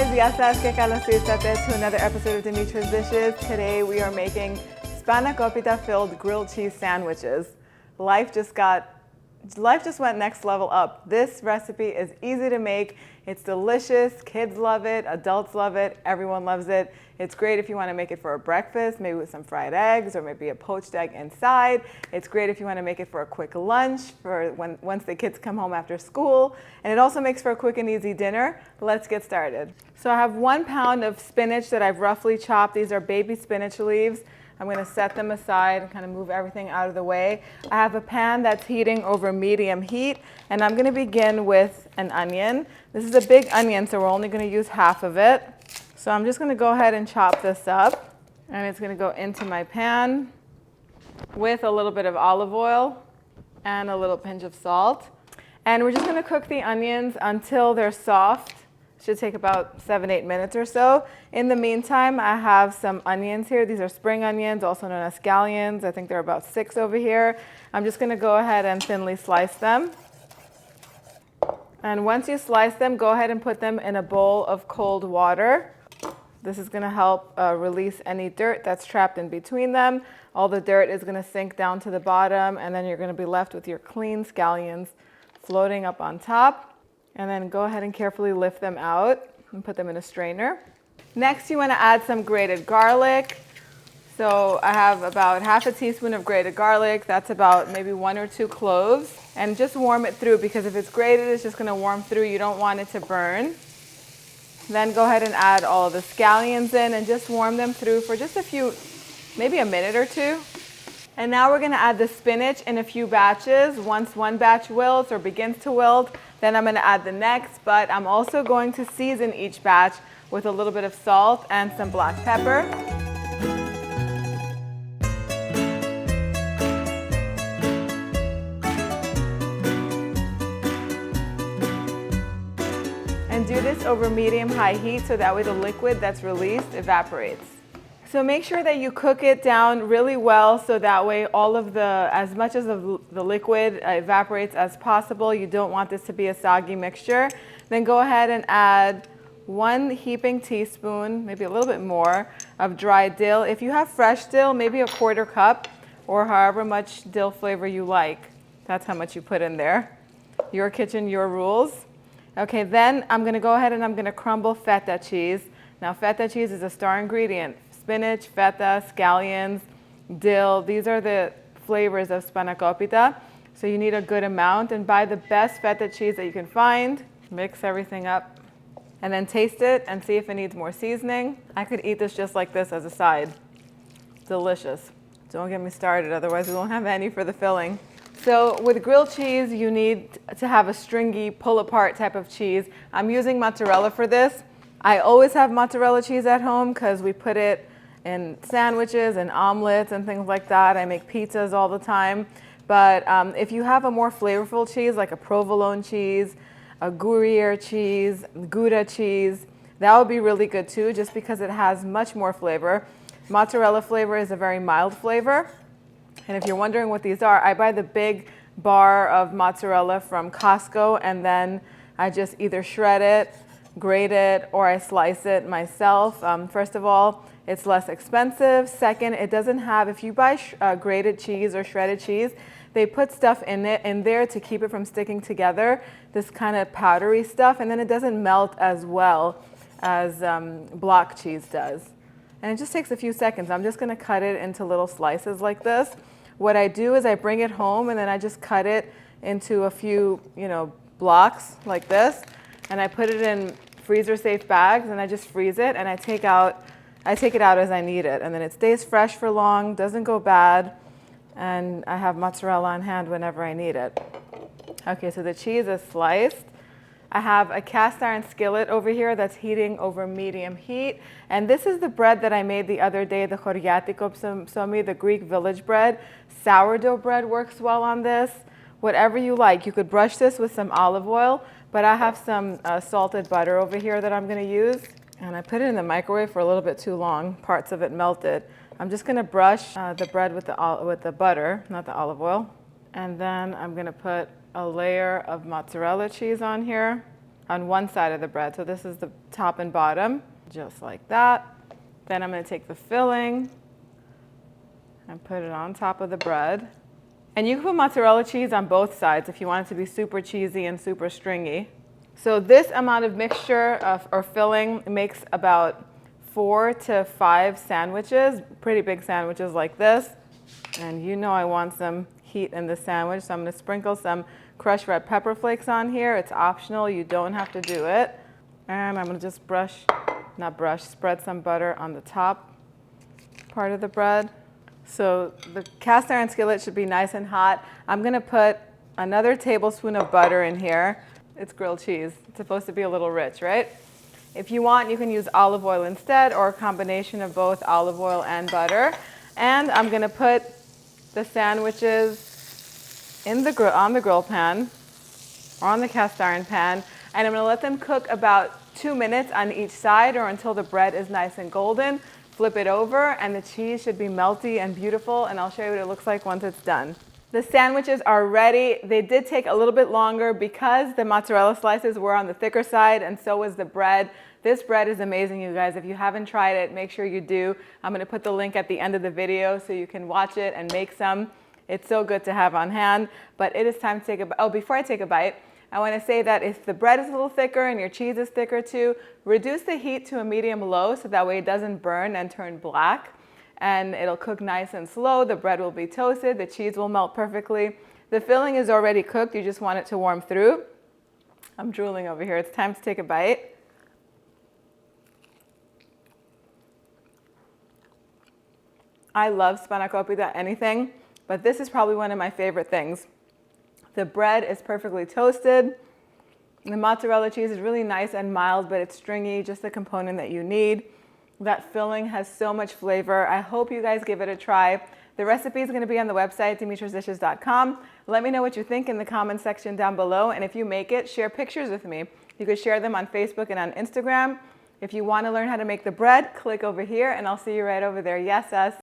guys, ya sabes que to another episode of Dimitra's Dishes. Today we are making Spanakopita filled grilled cheese sandwiches. Life just went next level up. This recipe is easy to make. It's delicious. Kids love it. Adults love it. Everyone loves it. It's great if you want to make it for a breakfast, maybe with some fried eggs or maybe a poached egg inside. It's great if you want to make it for a quick lunch for once the kids come home after school. And it also makes for a quick and easy dinner. But let's get started. So I have 1 pound of spinach that I've roughly chopped. These are baby spinach leaves. I'm going to set them aside and kind of move everything out of the way. I have a pan that's heating over medium heat, and I'm going to begin with an onion. This is a big onion, so we're only going to use half of it. So I'm just going to go ahead and chop this up, and it's going to go into my pan with a little bit of olive oil and a little pinch of salt. And we're just going to cook the onions until they're soft. Should take about 7-8 minutes or so. In the meantime, I have some onions here. These are spring onions, also known as scallions. I think there are about 6 over here. I'm just going to go ahead and thinly slice them. And once you slice them, go ahead and put them in a bowl of cold water. This is going to help release any dirt that's trapped in between them. All the dirt is going to sink down to the bottom, and then you're going to be left with your clean scallions floating up on top. And then go ahead and carefully lift them out and put them in a strainer. Next, you want to add some grated garlic. So I have about half a teaspoon of grated garlic. That's about maybe 1 or 2 cloves. And just warm it through, because if it's grated, it's just going to warm through. You don't want it to burn. Then go ahead and add all of the scallions in and just warm them through for just a few, maybe a minute or 2. And now we're going to add the spinach in a few batches. Once one batch wilts or begins to wilt, then I'm going to add the next. But I'm also going to season each batch with a little bit of salt and some black pepper. And do this over medium-high heat so that way the liquid that's released evaporates. So make sure that you cook it down really well so that way as much as the liquid evaporates as possible. You don't want this to be a soggy mixture. Then go ahead and add 1 heaping teaspoon, maybe a little bit more, of dried dill. If you have fresh dill, maybe a 1/4 cup or however much dill flavor you like. That's how much you put in there. Your kitchen, your rules. Okay, then I'm going to go ahead and I'm going to crumble feta cheese. Now, feta cheese is a star ingredient. Spinach, feta, scallions, dill. These are the flavors of Spanakopita. So you need a good amount, and buy the best feta cheese that you can find. Mix everything up and then taste it and see if it needs more seasoning. I could eat this just like this as a side. Delicious. Don't get me started, otherwise we won't have any for the filling. So with grilled cheese, you need to have a stringy, pull-apart type of cheese. I'm using mozzarella for this. I always have mozzarella cheese at home because we put it in sandwiches and omelets and things like that. I make pizzas all the time. But if you have a more flavorful cheese, like a provolone cheese, a gruyere cheese, Gouda cheese, that would be really good too, just because it has much more flavor. Mozzarella flavor is a very mild flavor. And if you're wondering what these are, I buy the big bar of mozzarella from Costco, and then I just either shred it, grate it, or I slice it myself. First of all, it's less expensive. Second, it doesn't have, if you buy grated cheese or shredded cheese, they put stuff in there to keep it from sticking together, this kind of powdery stuff, and then it doesn't melt as well as block cheese does. And it just takes a few seconds. I'm just going to cut it into little slices like this. What I do is I bring it home, and then I just cut it into a few, blocks like this. And I put it in freezer-safe bags, and I just freeze it, and I take it out as I need it. And then it stays fresh for long, doesn't go bad, and I have mozzarella on hand whenever I need it. Okay, so the cheese is sliced. I have a cast iron skillet over here that's heating over medium heat. And this is the bread that I made the other day, the choriatikop somi, the Greek village bread. Sourdough bread works well on this. Whatever you like. You could brush this with some olive oil, but I have some salted butter over here that I'm going to use. And I put it in the microwave for a little bit too long. Parts of it melted. I'm just going to brush the bread with the butter, not the olive oil. And then I'm going to put a layer of mozzarella cheese on here. on one side of the bread. So this is the top and bottom, just like that. Then I'm going to take the filling and put it on top of the bread. And you can put mozzarella cheese on both sides if you want it to be super cheesy and super stringy. So this amount of mixture or filling makes about 4 to 5 sandwiches, pretty big sandwiches like this. And you know I want some heat in the sandwich, so I'm going to sprinkle some crushed red pepper flakes on here. It's optional, you don't have to do it. And I'm going to just spread some butter on the top part of the bread. So the cast iron skillet should be nice and hot. I'm going to put another tablespoon of butter in here. It's grilled cheese. It's supposed to be a little rich, right? If you want, you can use olive oil instead, or a combination of both olive oil and butter. And I'm going to put the sandwiches on the grill pan, or on the cast iron pan, and I'm going to let them cook about 2 minutes on each side, or until the bread is nice and golden. Flip it over, and the cheese should be melty and beautiful, and I'll show you what it looks like once it's done. The sandwiches are ready. They did take a little bit longer because the mozzarella slices were on the thicker side, and so was the bread. This bread is amazing, you guys. If you haven't tried it, make sure you do. I'm going to put the link at the end of the video so you can watch it and make some. It's so good to have on hand. But it is time to take a bite. Oh, before I take a bite, I want to say that if the bread is a little thicker and your cheese is thicker too, reduce the heat to a medium-low so that way it doesn't burn and turn black. And it'll cook nice and slow. The bread will be toasted. The cheese will melt perfectly. The filling is already cooked. You just want it to warm through. I'm drooling over here. It's time to take a bite. I love Spanakopita anything, but this is probably one of my favorite things. The bread is perfectly toasted. The mozzarella cheese is really nice and mild, but it's stringy, just the component that you need. That filling has so much flavor. I hope you guys give it a try. The recipe is going to be on the website, dimitrasdishes.com. Let me know what you think in the comment section down below. And if you make it, share pictures with me. You could share them on Facebook and on Instagram. If you want to learn how to make the bread, click over here, and I'll see you right over there. Yes, us.